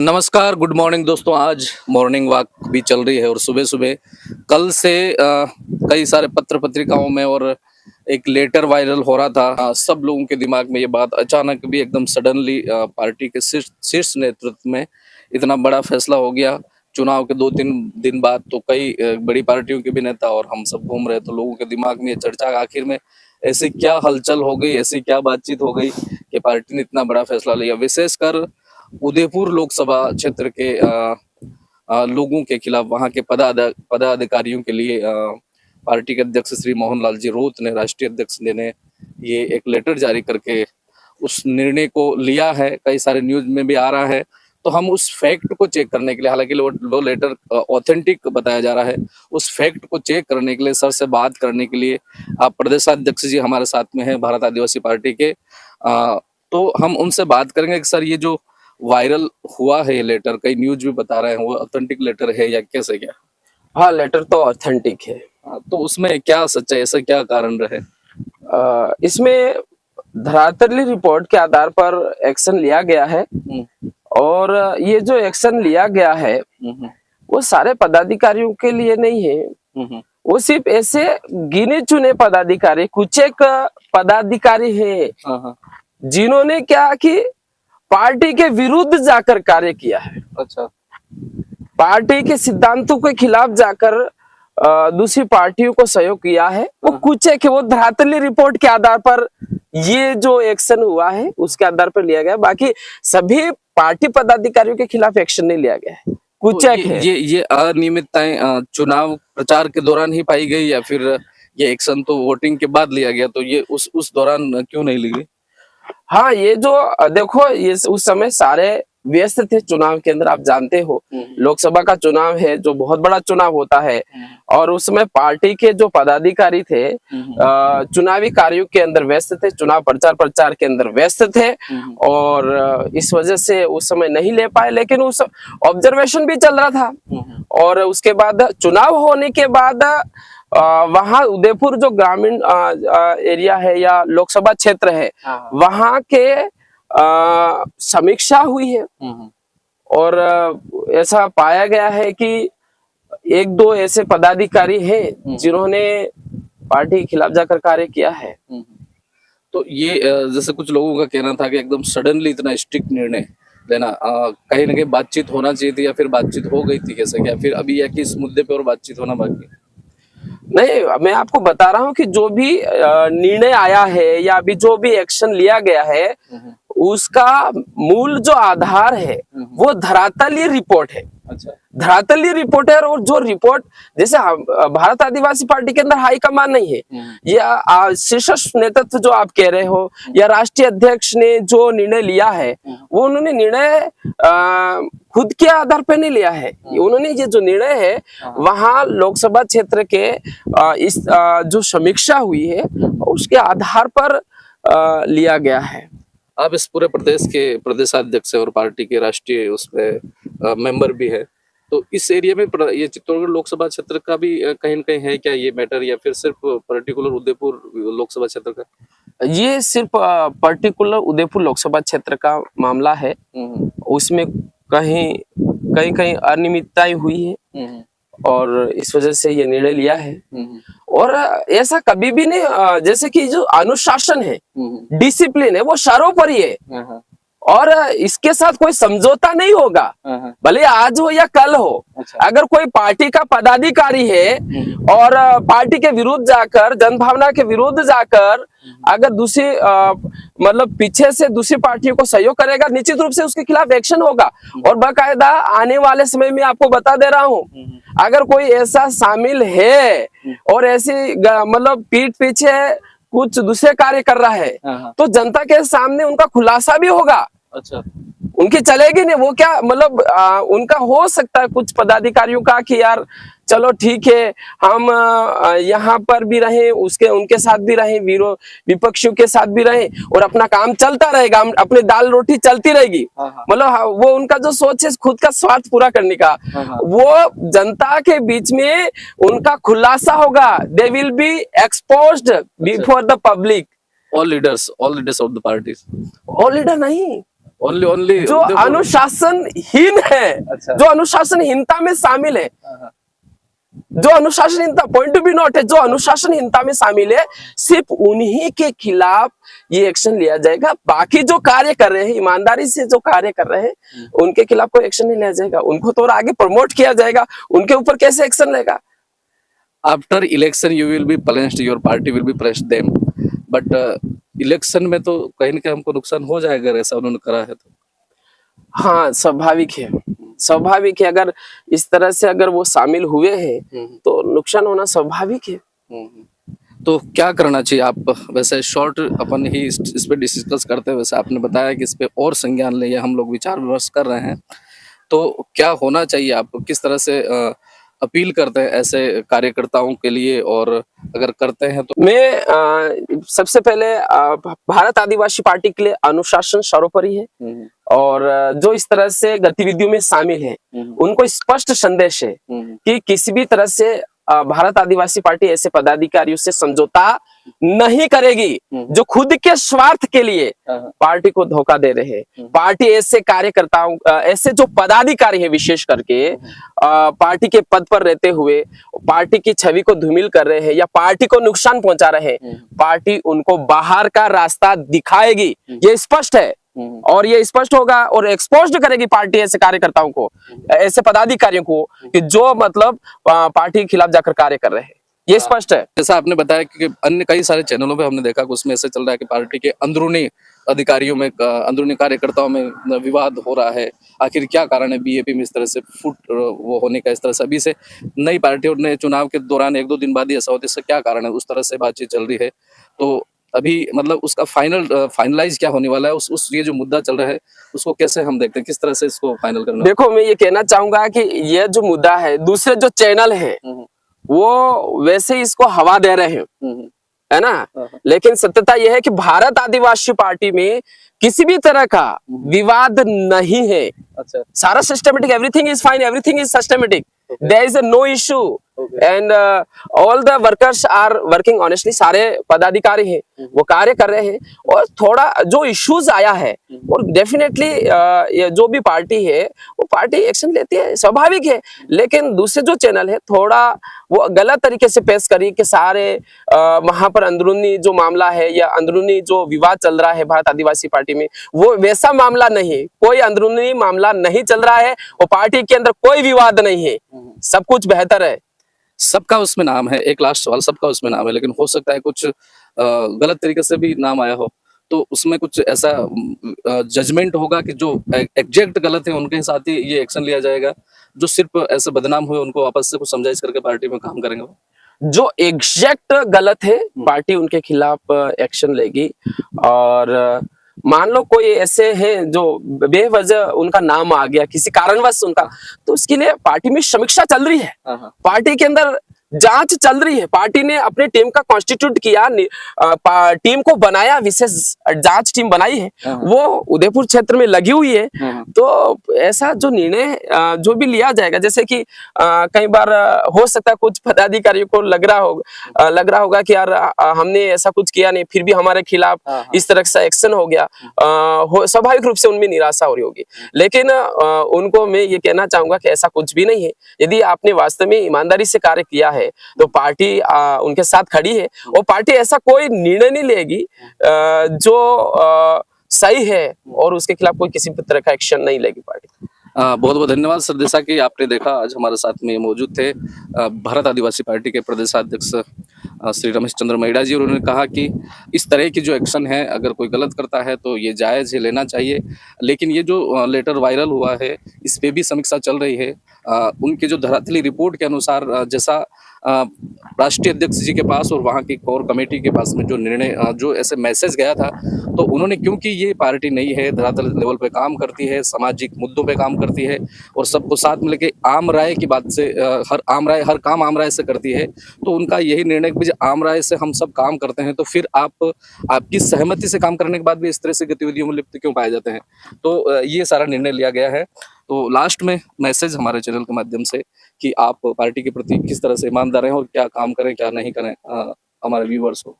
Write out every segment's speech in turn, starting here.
नमस्कार, good morning दोस्तों। आज मॉर्निंग वॉक भी चल रही है और सुबह सुबह कल से कई सारे पत्र पत्रिकाओं में और एक लेटर वायरल हो रहा था। सब लोगों के दिमाग में ये बात अचानक भी एकदम सडनली पार्टी के शीर्ष नेतृत्व में इतना बड़ा फैसला हो गया। चुनाव के 2-3 दिन बाद तो कई बड़ी पार्टियों के भी नेता और हम सब घूम रहे, तो लोगों के दिमाग में ये चर्चा आखिर में ऐसी क्या हलचल हो गई, ऐसी क्या बातचीत हो गई कि पार्टी ने इतना बड़ा फैसला लिया। विशेषकर उदयपुर लोकसभा क्षेत्र के लोगों के खिलाफ वहां के पदाधिकारियों के लिए पार्टी के अध्यक्ष श्री मोहन लाल जी रोहत ने, राष्ट्रीय अध्यक्ष ने ये एक लेटर जारी करके उस निर्णय को लिया है। कई सारे न्यूज में भी आ रहा है, तो हम उस फैक्ट को चेक करने के लिए, हालांकि वो लेटर ऑथेंटिक बताया जा रहा है, उस फैक्ट को चेक करने के लिए, सर से बात करने के लिए आप प्रदेशाध्यक्ष जी हमारे साथ में हैं भारत आदिवासी पार्टी के। तो हम उनसे बात करेंगे कि सर ये जो वायरल हुआ है ये लेटर, कई न्यूज भी बता रहे हैं, वो ऑथेंटिक लेटर है या कैसे क्या? हाँ, लेटर तो ऑथेंटिक है। तो उसमें क्या सच्चाई, ऐसा क्या कारण रहे? इसमें धरातलीय रिपोर्ट के आधार पर एक्शन लिया गया है और ये जो एक्शन लिया गया है वो सारे पदाधिकारियों के लिए नहीं है। वो सिर्फ ऐसे गिने चुने पदाधिकारी, कुछ एक पदाधिकारी है जिन्होंने क्या कि पार्टी के विरुद्ध जाकर कार्य किया है। अच्छा। पार्टी के सिद्धांतों के खिलाफ जाकर दूसरी पार्टियों को सहयोग किया है। वो कुछ है कि वो धरातलीय रिपोर्ट के आधार पर ये जो एक्शन हुआ है उसके आधार पर लिया गया, बाकी सभी पार्टी पदाधिकारियों के खिलाफ एक्शन नहीं लिया गया है। कुछ तो है ये अनियमितताएं चुनाव प्रचार के दौरान ही पाई गई या फिर ये एक्शन तो वोटिंग के बाद लिया गया, तो ये उस दौरान क्यों नहीं ली गई? हाँ, ये जो देखो, ये उस समय सारे व्यस्त थे चुनाव के अंदर। आप जानते हो लोकसभा का चुनाव है जो बहुत बड़ा चुनाव होता है और उसमें पार्टी के जो पदाधिकारी थे चुनावी कार्यों के अंदर व्यस्त थे, चुनाव प्रचार के अंदर व्यस्त थे और इस वजह से उस समय नहीं ले पाए। लेकिन उस ऑब्जर्वेशन भी चल रहा था और उसके बाद चुनाव होने के बाद वहां उदयपुर जो ग्रामीण एरिया है या लोकसभा क्षेत्र है वहां के समीक्षा हुई है और ऐसा पाया गया है कि एक दो ऐसे पदाधिकारी हैं जिन्होंने पार्टी के खिलाफ जाकर कार्य किया है। तो ये जैसे कुछ लोगों का कहना था कि एकदम सडनली इतना स्ट्रिक्ट निर्णय लेना, कहीं ना कहीं बातचीत होना चाहिए थी या फिर बातचीत हो गई थी कैसे क्या, फिर अभी या कि इस मुद्दे पे और बातचीत होना बाकी? नहीं, मैं आपको बता रहा हूँ कि जो भी निर्णय आया है या अभी जो भी एक्शन लिया गया है उसका मूल जो आधार है वो धरातलीय रिपोर्ट है। अच्छा। धरातलीय रिपोर्ट है और जो रिपोर्ट जैसे भारत आदिवासी पार्टी के अंदर हाईकमान नहीं है या शीर्ष नेतृत्व जो आप कह रहे हो या राष्ट्रीय अध्यक्ष ने जो निर्णय लिया है वो उन्होंने निर्णय खुद के आधार पर नहीं लिया है। उन्होंने ये जो निर्णय है वहां लोकसभा क्षेत्र के इस जो समीक्षा हुई है उसके आधार पर लिया गया है। आप इस पूरे प्रदेश के प्रदेशाध्यक्ष और पार्टी के राष्ट्रीय उसमें मेंबर भी है, तो इस एरिया में ये चित्तौड़गढ़ लोकसभा क्षेत्र का भी कहीं न कहीं है क्या ये मैटर, या फिर सिर्फ पर्टिकुलर उदयपुर लोकसभा क्षेत्र का? ये सिर्फ पर्टिकुलर उदयपुर लोकसभा क्षेत्र का मामला है। उसमें कहीं कहीं अनियमितताएं हुई है और इस वजह से ये निर्णय लिया है। और ऐसा कभी भी नहीं, जैसे कि जो अनुशासन है, डिसिप्लिन है, वो सर्वोपरि है और इसके साथ कोई समझौता नहीं होगा, भले आज हो या कल हो। अच्छा। अगर कोई पार्टी का पदाधिकारी है और पार्टी के विरुद्ध जाकर, जनभावना के विरुद्ध जाकर अगर दूसरी मतलब पीछे से दूसरी पार्टियों को सहयोग करेगा, निश्चित रूप से उसके खिलाफ एक्शन होगा। और बाकायदा आने वाले समय में आपको बता दे रहा हूँ, अगर कोई ऐसा शामिल है और ऐसी मतलब पीठ पीछे कुछ दूसरे कार्य कर रहा है तो जनता के सामने उनका खुलासा भी होगा। अच्छा। उनकी चलेगी नहीं, वो क्या मतलब उनका हो सकता है कुछ पदाधिकारियों का कि यार चलो ठीक है, हम यहाँ पर भी रहें, उनके साथ भी रहें, विपक्षियों के साथ भी रहें और अपना काम चलता रहेगा, अपनी दाल रोटी चलती रहेगी। मतलब वो उनका जो सोच है खुद का स्वार्थ पूरा करने का, वो जनता के बीच में उनका खुलासा होगा। They will be exposed before the public. All leaders of the parties? All leader नहीं, ओनली ओनली जो अनुशासनहीन है, अच्छा। जो अनुशासनहीनता में शामिल है, जो अनुशासनहीनता पॉइंट टू बी नोट है, जो अनुशासनहीनता में शामिल है, सिर्फ उन्हीं के खिलाफ ये एक्शन लिया जाएगा। बाकी जो कार्य कर रहे हैं, ईमानदारी से जो कार्य कर रहे हैं, उनके खिलाफ कोई एक्शन नहीं लिया जाएगा। उनको तो और आगे प्रमोट किया जाएगा, उनके ऊपर कैसे एक्शन लेगा? After election you will be punished, your party will be punished them, but election में तो कहीं ना कहीं हमको नुकसान हो जाएगा, ऐसा उन्होंने करा है तो। हाँ, स्वाभाविक है, स्वाभाविक है। अगर इस तरह से अगर वो शामिल हुए हैं तो नुकसान होना स्वाभाविक है। तो क्या करना चाहिए? आप वैसे शॉर्ट अपन ही इस पे डिस्कस करते हैं, वैसे आपने बताया कि इस पे और संज्ञान लिए हम लोग विचार विमर्श कर रहे हैं, तो क्या होना चाहिए? आप किस तरह से अपील करते हैं ऐसे कार्यकर्ताओं के लिए, और अगर करते हैं तो? मैं सबसे पहले भारत आदिवासी पार्टी के लिए अनुशासन सर्वोपरि है, और जो इस तरह से गतिविधियों में शामिल है उनको स्पष्ट संदेश है कि किसी भी तरह से भारत आदिवासी पार्टी ऐसे पदाधिकारियों से समझौता नहीं करेगी जो खुद के स्वार्थ के लिए पार्टी को धोखा दे रहे हैं। पार्टी ऐसे कार्यकर्ताओं, ऐसे जो पदाधिकारी है विशेष करके पार्टी के पद पर रहते हुए पार्टी की छवि को धूमिल कर रहे हैं या पार्टी को नुकसान पहुंचा रहे हैं, पार्टी उनको बाहर का रास्ता दिखाएगी, ये स्पष्ट है। और ये स्पष्ट होगा और एक्सपोज्ड करेगी पार्टी ऐसे कार्यकर्ताओं को, ऐसे पदाधिकारियों को कि जो मतलब पार्टी के खिलाफ जाकर कार्य कर रहे हैं, ये स्पष्ट है। जैसा आपने बताया कि अन्य कई सारे चैनलों पे हमने देखा कि उसमें ऐसे चल रहा है कि पार्टी के अंदरूनी अधिकारियों में, अंदरूनी कार्यकर्ताओं में विवाद हो रहा है। आखिर क्या कारण है बीएपी में इस तरह से फुट वो होने का? इस तरह से अभी से नई पार्टियों ने चुनाव के दौरान 1-2 दिन बाद ही ऐसा होता है, इसका क्या कारण है? उस तरह से बातचीत चल रही है, तो अभी मतलब उसका फाइनलाइज क्या होने वाला है? उस ये जो मुद्दा चल रहा है उसको कैसे हम देखते हैं, किस तरह से इसको फाइनल करना? देखो, मैं ये कहना चाहूंगा कि ये जो मुद्दा है, दूसरे जो चैनल है वो वैसे इसको हवा दे रहे हैं, है ना, लेकिन सत्यता यह है कि भारत आदिवासी पार्टी में किसी भी तरह का विवाद नहीं है। अच्छा, सारा systematic, everything is fine, everything is systematic, there is no issue and all the workers are working honestly. सारे पदाधिकारी हैं वो कार्य कर रहे हैं, और थोड़ा जो इश्यूज आया है और डेफिनेटली जो भी पार्टी है वो पार्टी एक्शन लेती है, स्वाभाविक है। लेकिन दूसरे जो चैनल है थोड़ा वो गलत तरीके से पेश करी कि सारे वहां पर अंदरूनी जो मामला है या अंदरूनी जो विवाद चल रहा है भारत आदिवासी पार्टी में, वो वैसा मामला नहीं है। कोई अंदरूनी मामला नहीं चल रहा है, वो पार्टी के अंदर कोई विवाद नहीं है, सब कुछ बेहतर है। सबका उसमें नाम है। एक लास्ट सवाल, सबका उसमें नाम है, लेकिन हो सकता है कुछ गलत तरीके से भी नाम आया हो, तो उसमें कुछ ऐसा जजमेंट होगा कि जो एग्जैक्ट गलत है उनके साथ ही ये एक्शन लिया जाएगा, जो सिर्फ ऐसे बदनाम हुए उनको वापस से कुछ समझाइश करके पार्टी में काम करेंगे? जो एग्जैक्ट गलत है पार्टी उनके खिलाफ एक्शन लेगी। और मान लो कोई ऐसे हैं जो बेवजह उनका नाम आ गया किसी कारणवश उनका, तो उसके लिए पार्टी में समीक्षा चल रही है, पार्टी के अंदर जांच चल रही है। पार्टी ने अपने टीम का कॉन्स्टिट्यूट किया, टीम को बनाया, विशेष जांच टीम बनाई है, वो उदयपुर क्षेत्र में लगी हुई है। तो ऐसा जो निर्णय जो भी लिया जाएगा, जैसे कि कई बार हो सकता है कुछ पदाधिकारियों को लग रहा होगा कि यार हमने ऐसा कुछ किया नहीं, फिर भी हमारे खिलाफ इस तरह से एक्शन हो गया, स्वाभाविक रूप से उनमें निराशा हो रही होगी। लेकिन उनको मैं ये कहना चाहूंगा कि ऐसा कुछ भी नहीं है। यदि आपने वास्तव में ईमानदारी से कार्य किया है तो पार्टी उनके साथ खड़ी है, और पार्टी ऐसा कोई निर्णय नहीं लेगी जो सही है और उसके खिलाफ कोई किसी भी तरह का एक्शन नहीं लेगी पार्टी। बहुत बहुत धन्यवाद सर। जैसा कि आपने देखा, आज हमारे साथ में मौजूद थे भारत आदिवासी पार्टी के प्रदेशाध्यक्ष श्री रमेश चंद्र मैडा जी, और उन्होंने कहा कि इस तरह की जो एक्शन है, अगर कोई गलत करता है तो ये जायज़ है, लेना चाहिए। लेकिन ये जो लेटर वायरल हुआ है, इस पे भी समीक्षा चल रही है। उनके जो धरातली रिपोर्ट के अनुसार, जैसा राष्ट्रीय अध्यक्ष जी के पास और वहाँ की कोर कमेटी के पास में जो निर्णय, जो ऐसे मैसेज गया था, तो उन्होंने, क्योंकि ये पार्टी नहीं है, धरातल लेवल पे काम करती है, सामाजिक मुद्दों पे काम करती है और सबको साथ में लेके आम राय की बात से हर काम आम राय से करती है, तो उनका यही निर्णय कि आम राय से हम सब काम करते हैं, तो फिर आपकी सहमति से काम करने के बाद भी इस तरह से गतिविधियों में लिप्त क्यों पाए जाते हैं? तो ये सारा निर्णय लिया गया है। तो लास्ट में मैसेज हमारे चैनल के माध्यम से कि आप पार्टी के प्रति किस तरह से ईमानदार हैं और क्या काम करें, क्या नहीं करें, हमारे व्यूअर्स को।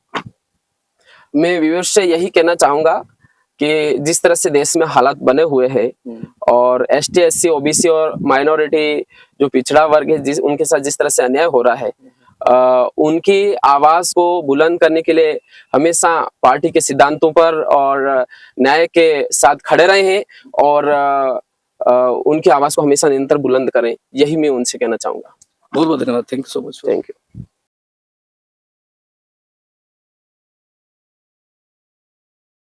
मैं व्यूअर्स से यही कहना चाहूंगा कि जिस तरह से देश में हालात बने हुए हैं और एसटी, एससी, ओबीसी और माइनॉरिटी जो पिछड़ा वर्ग है उनके साथ जिस तरह से अन्याय हो रहा है, उनकी आवाज को बुलंद करने के लिए हमेशा पार्टी के सिद्धांतों पर और न्याय के साथ खड़े रहे हैं और उनकी आवाज को हमेशा निरंतर बुलंद करें, यही मैं उनसे कहना चाहूंगा। बहुत बहुत धन्यवाद, thank you so much. Thank you.